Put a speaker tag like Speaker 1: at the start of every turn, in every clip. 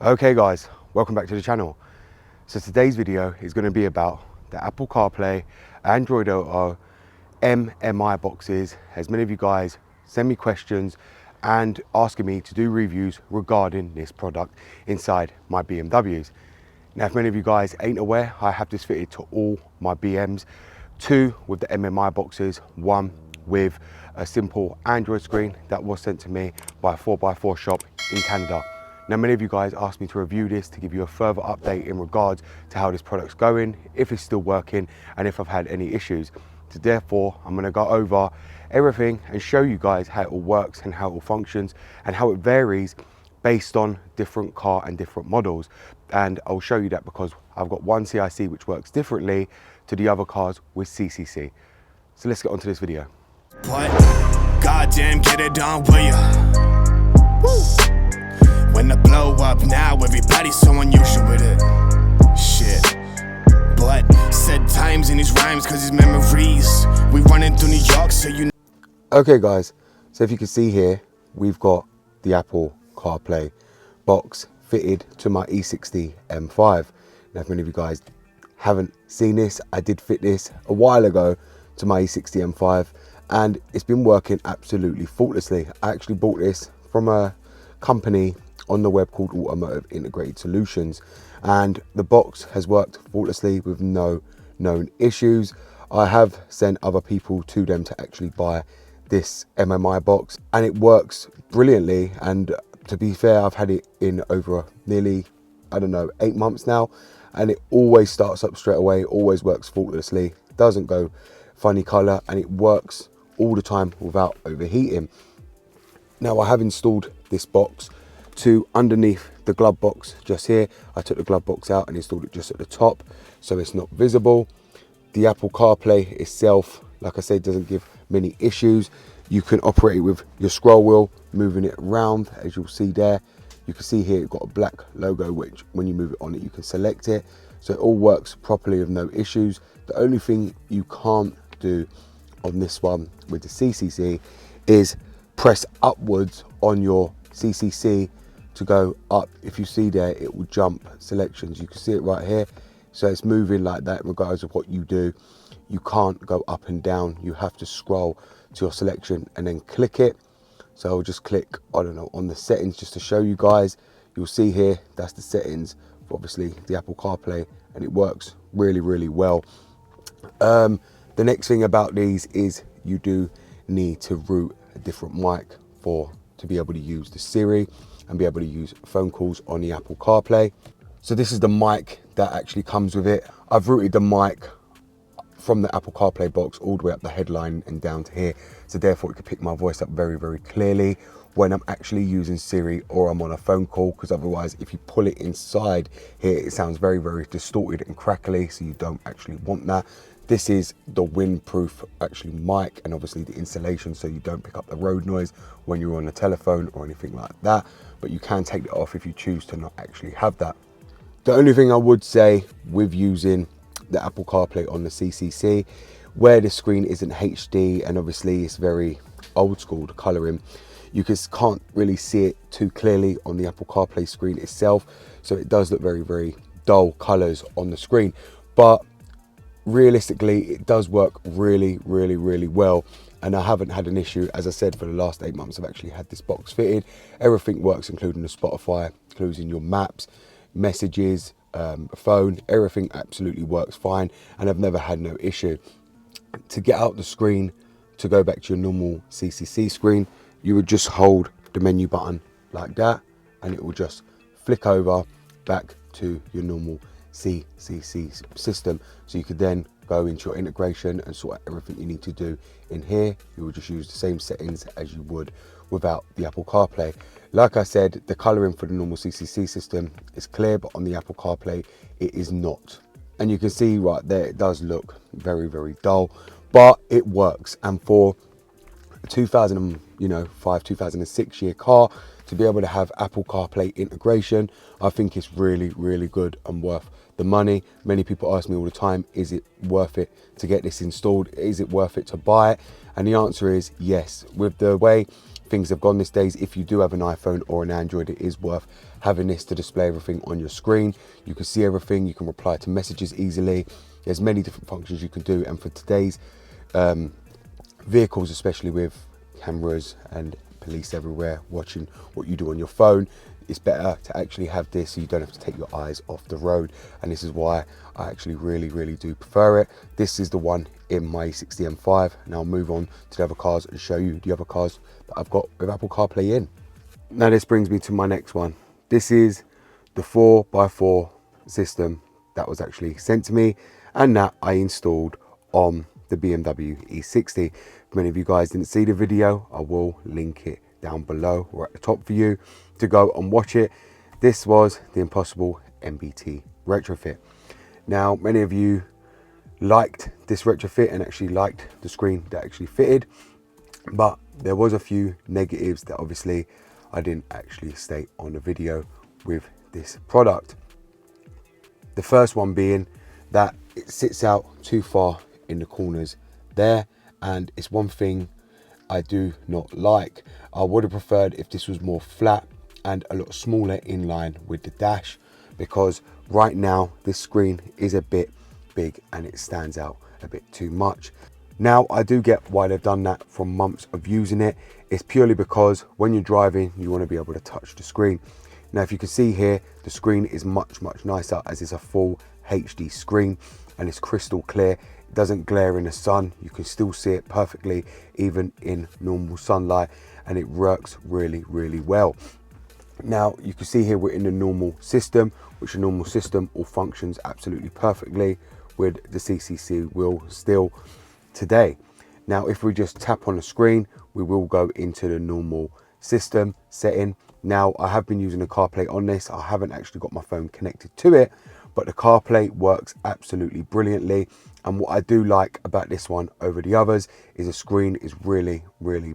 Speaker 1: Okay guys, welcome back to the channel. So today's video is going to be about the Apple CarPlay, Android Auto, MMI boxes, as many of you guys send me questions and asking me to do reviews regarding this product inside my BMWs. Now, if many of you guys ain't aware, I have this fitted to all my BMs, 2 with the MMI boxes, 1 with a simple Android screen that was sent to me by a 4x4 shop in Canada. Now, many of you guys asked me to review this to give you a further update in regards to how this product's going, if it's still working, and if I've had any issues. So therefore, I'm going to go over everything and show you guys how it all works and how it all functions and how it varies based on different car and different models. And I'll show you that because I've got one CIC which works differently to the other cars with CCC. So let's get on to this video.
Speaker 2: What? Goddamn, get it done, will ya? Woo! When the blow up now, everybody's so unusual with it. Shit. But said times in his rhymes, cause his memories. We running through New York, so you know.
Speaker 1: Okay guys, so if you can see here, we've got the Apple CarPlay box fitted to my E60 M5. Now, if many of you guys haven't seen this, I did fit this a while ago to my E60 M5 and it's been working absolutely faultlessly. I actually bought this from a company on the web called Automotive Integrated Solutions, and the box has worked faultlessly with no known issues. I have sent other people to them to actually buy this MMI box and it works brilliantly. And to be fair, I've had it in over nearly, I don't know, 8 months now, and it always starts up straight away, always works faultlessly, doesn't go funny color, and it works all the time without overheating. Now, I have installed this box to underneath the glove box just here. I took the glove box out and installed it just at the top so it's not visible. The Apple CarPlay itself, like I said, doesn't give many issues. You can operate it with your scroll wheel, moving it around, as you'll see there. You can see here it's got a black logo which when you move it on it you can select it, so it all works properly with no issues. The only thing you can't do on this one with the CCC is press upwards on your CCC to go up. If you see there, it will jump selections. You can see it right here, so it's moving like that regardless of what you do. You can't go up and down, you have to scroll to your selection and then click it. So I'll just click, I don't know, on the settings just to show you guys. You'll see here, that's the settings for obviously the Apple CarPlay, and it works really well. The next thing about these is you do need to route a different mic to be able to use the Siri and be able to use phone calls on the Apple CarPlay. So this is the mic that actually comes with it. I've routed the mic from the Apple CarPlay box all the way up the headline and down to here, so therefore it can pick my voice up very clearly when I'm actually using Siri or I'm on a phone call, because otherwise if you pull it inside here it sounds very distorted and crackly, so you don't actually want that. This is the windproof actually mic and obviously the insulation, so you don't pick up the road noise when you're on a telephone or anything like that, but you can take it off if you choose to not actually have that. The only thing I would say with using the Apple CarPlay on the CCC, where the screen isn't HD and obviously it's very old school, the colouring, you just can't really see it too clearly on the Apple CarPlay screen itself, so it does look very dull colours on the screen, but realistically it does work really well, and I haven't had an issue. As I said, for the last 8 months I've actually had this box fitted. Everything works, including the Spotify, including your maps, messages, phone, everything absolutely works fine, and I've never had no issue. To get out the screen to go back to your normal CCC screen, you would just hold the menu button like that and it will just flick over back to your normal CCC system, so you could then go into your integration and sort out everything you need to do in here. You will just use the same settings as you would without the Apple CarPlay. Like I said, the colouring for the normal CCC system is clear, but on the Apple CarPlay it is not, and you can see right there it does look very dull, but it works. And for a 2005 2006 year car to be able to have Apple CarPlay integration, I think it's really good and worth the money. Many people ask me all the time, is it worth it to get this installed? Is it worth it to buy it? And the answer is yes. With the way things have gone these days. If you do have an iPhone or an Android, it is worth having this to display everything on your screen. You can see everything, you can reply to messages easily. There's many different functions you can do, and for today's vehicles, especially with cameras and police everywhere watching what you do on your phone, it's better to actually have this so you don't have to take your eyes off the road. And this is why I actually really do prefer it. This is the one in my E60 M5. Now I'll move on to the other cars and show you the other cars that I've got with Apple CarPlay in. Now this brings me to my next one. This is the 4x4 system that was actually sent to me and that I installed on the BMW E60. If many of you guys didn't see the video, I will link it down below or at the top for you to go and watch it. This was the Impossible MBT retrofit. Now many of you liked this retrofit and actually liked the screen that actually fitted, but there was a few negatives that obviously I didn't actually state on the video with this product. The first one being that it sits out too far in the corners there, and it's one thing I do not like. I would have preferred if this was more flat and a lot smaller in line with the dash, because right now this screen is a bit big and it stands out a bit too much. Now I do get why they've done that from months of using it. It's purely because when you're driving you want to be able to touch the screen. Now if you can see here, the screen is much nicer as it's a full HD screen and it's crystal clear. It doesn't glare in the sun. You can still see it perfectly even in normal sunlight, and it works really well. Now you can see here we're in the normal system, which the normal system all functions absolutely perfectly with the CCC wheel still today. Now if we just tap on the screen, we will go into the normal system setting. Now I have been using the CarPlay on this. I haven't actually got my phone connected to it, but the CarPlay works absolutely brilliantly. And what I do like about this one over the others is the screen is really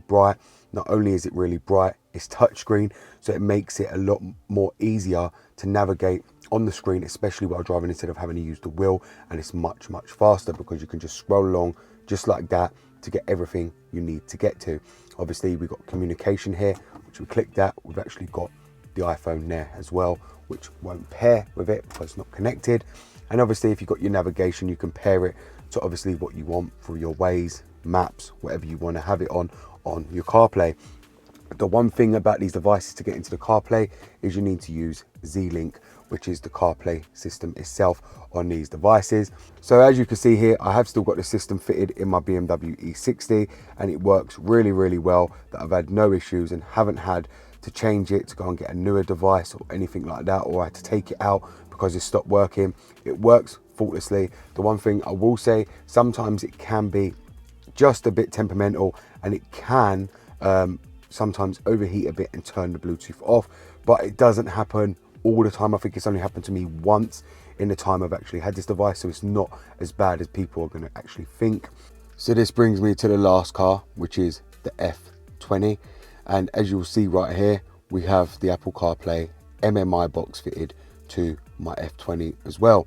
Speaker 1: bright. Not only is it really bright, it's touchscreen, so it makes it a lot more easier to navigate on the screen, especially while driving, instead of having to use the wheel. And it's much faster because you can just scroll along just like that to get everything you need to get to. Obviously we've got communication here, which we clicked at. We've actually got the iPhone there as well, which won't pair with it because it's not connected. And obviously if you've got your navigation, you can pair it to obviously what you want for your Waze, maps, whatever you want to have it on your CarPlay. The one thing about these devices to get into the CarPlay is you need to use Z-Link, which is the CarPlay system itself on these devices. So as you can see here, I have still got the system fitted in my BMW E60 and it works really well. That I've had no issues and haven't had to change it to go and get a newer device or anything like that, or I had to take it out because it stopped working. It works faultlessly. The one thing I will say, sometimes it can be just a bit temperamental and it can sometimes overheat a bit and turn the Bluetooth off, but it doesn't happen all the time. I think it's only happened to me once in the time I've actually had this device, so it's not as bad as people are going to actually think. So this brings me to the last car, which is the F20, and as you'll see right here, we have the Apple CarPlay MMI box fitted to my F20 as well.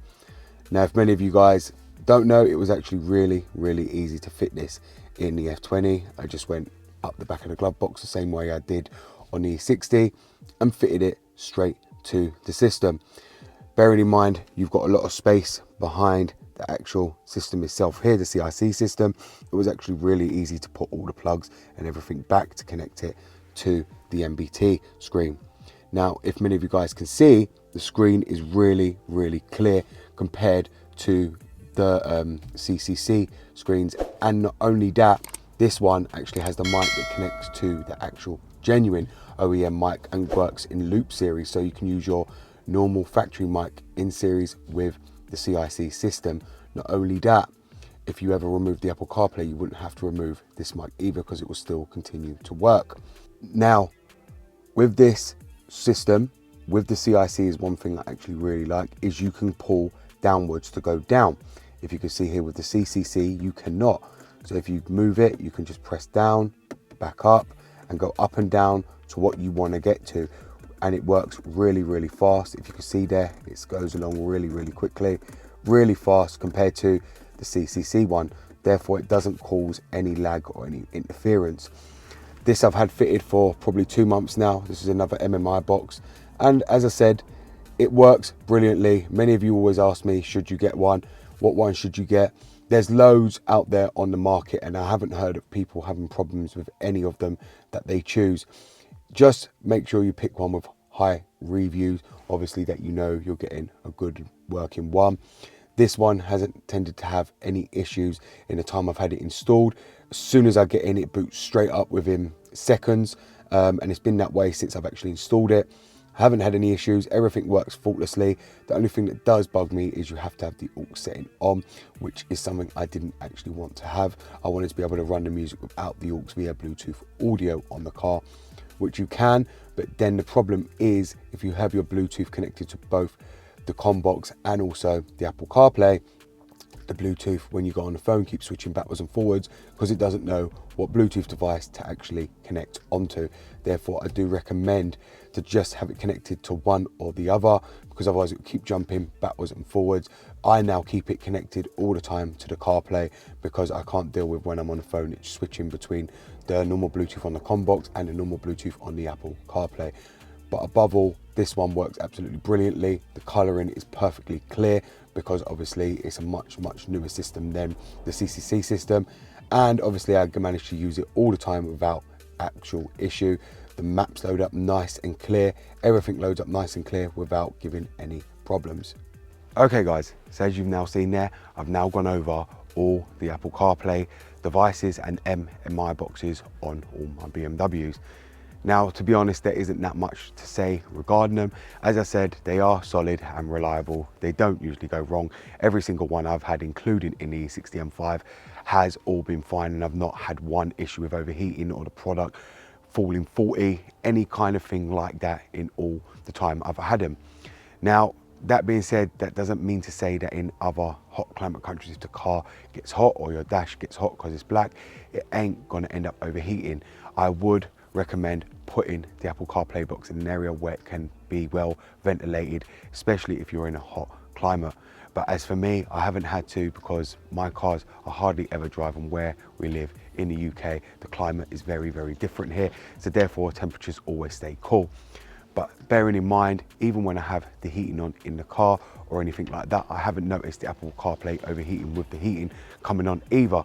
Speaker 1: Now if many of you guys don't know, it was actually really easy to fit this in the F20. I just went up the back of the glove box the same way I did on the E60 and fitted it straight to the system. Bearing in mind you've got a lot of space behind the actual system itself here, the CIC system, it was actually really easy to put all the plugs and everything back to connect it to the MBT screen. Now if many of you guys can see, the screen is really clear compared to the CCC screens, and not only that, this one actually has the mic that connects to the actual genuine OEM mic and works in loop series, so you can use your normal factory mic in series with the CIC system. Not only that, if you ever remove the Apple CarPlay, you wouldn't have to remove this mic either because it will still continue to work. Now with this system, with the CIC, is one thing I actually really like is you can pull downwards to go down. If you can see here with the CCC, you cannot. So if you move it, you can just press down, back up, and go up and down to what you want to get to. And it works really fast. If you can see there, it goes along really quickly, really fast compared to the CCC one. Therefore, it doesn't cause any lag or any interference. This I've had fitted for probably 2 months now. This is another MMI box. And as I said, it works brilliantly. Many of you always ask me, should you get one? What one should you get? There's loads out there on the market, and I haven't heard of people having problems with any of them that they choose. Just make sure you pick one with high reviews, obviously, that you know you're getting a good working one. This one hasn't tended to have any issues in the time I've had it installed. As soon as I get in, it boots straight up within seconds, and it's been that way since I've actually installed it. I haven't had any issues. Everything works faultlessly. The only thing that does bug me is you have to have the aux setting on, which is something I didn't actually want to have. I wanted to be able to run the music without the aux via Bluetooth audio on the car, which you can, but then the problem is if you have your Bluetooth connected to both the comm box and also the Apple CarPlay, the Bluetooth, when you go on the phone, keeps switching backwards and forwards because it doesn't know what Bluetooth device to actually connect onto. Therefore, I do recommend to just have it connected to one or the other, because otherwise it will keep jumping backwards and forwards. I now keep it connected all the time to the CarPlay because I can't deal with when I'm on the phone, it's switching between the normal Bluetooth on the comm box and the normal Bluetooth on the Apple CarPlay. But above all, this one works absolutely brilliantly. The colouring is perfectly clear because obviously it's a much newer system than the CCC system. And obviously I can manage to use it all the time without actual issue. The maps load up nice and clear. Everything loads up nice and clear without giving any problems. Okay guys, so as you've now seen there, I've now gone over all the Apple CarPlay devices and MMI boxes on all my BMWs. Now, to be honest, there isn't that much to say regarding them. As I said, they are solid and reliable. They don't usually go wrong. Every single one I've had, including in the E60 M5, has all been fine, and I've not had one issue with overheating or the product falling faulty, any kind of thing like that in all the time I've had them. Now, that being said, that doesn't mean to say that in other hot climate countries, if the car gets hot or your dash gets hot because it's black, it ain't gonna end up overheating. I would recommend putting the Apple CarPlay box in an area where it can be well ventilated, especially if you're in a hot climate. But as for me, I haven't had to because my cars are hardly ever driving where we live in the UK. The climate is very different here, so therefore temperatures always stay cool. But bearing in mind, even when I have the heating on in the car or anything like that, I haven't noticed the Apple CarPlay overheating with the heating coming on either.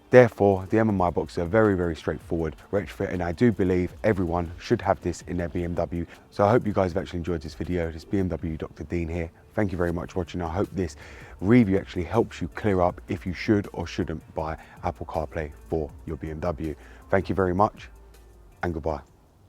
Speaker 1: Therefore, the MMI boxes are very straightforward retrofit, and I do believe everyone should have this in their BMW. So I hope you guys have actually enjoyed this video. This BMW Dr. Dean here. Thank you very much for watching. I hope this review actually helps you clear up if you should or shouldn't buy Apple CarPlay for your BMW. Thank you very much, and goodbye.